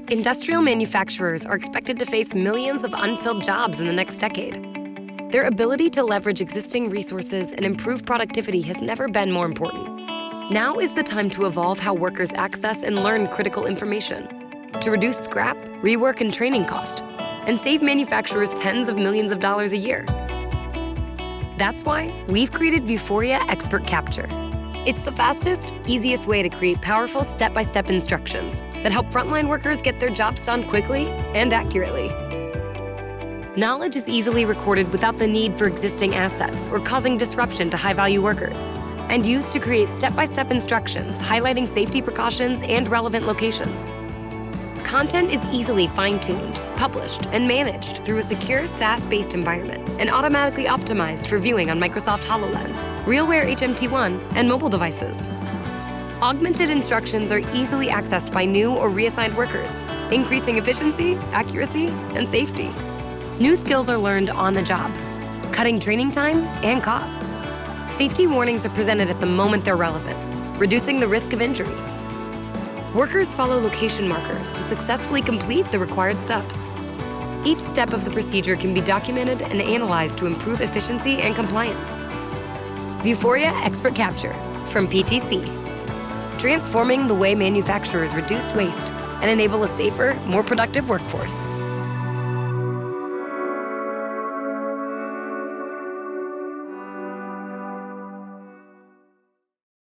Industrial manufacturers are expected to face millions of unfilled jobs in the next decade. Their ability to leverage existing resources and improve productivity has never been more important. Now is the time to evolve how workers access and learn critical information, to reduce scrap, rework, and training cost, and save manufacturers tens of millions of dollars a year. That's why we've created Vuforia Expert Capture. It's the fastest, easiest way to create powerful step-by-step instructions that help frontline workers get their jobs done quickly and accurately. Knowledge is easily recorded without the need for existing assets or causing disruption to high-value workers, and used to create step-by-step instructions highlighting safety precautions and relevant locations. Content is easily fine-tuned, published, and managed through a secure SaaS-based environment and automatically optimized for viewing on Microsoft HoloLens, RealWear HMT1, and mobile devices. Augmented instructions are easily accessed by new or reassigned workers, increasing efficiency, accuracy, and safety. New skills are learned on the job, cutting training time and costs. Safety warnings are presented at the moment they're relevant, reducing the risk of injury. Workers follow location markers to successfully complete the required steps. Each step of the procedure can be documented and analyzed to improve efficiency and compliance. Vuforia Expert Capture from PTC, transforming the way manufacturers reduce waste and enable a safer, more productive workforce.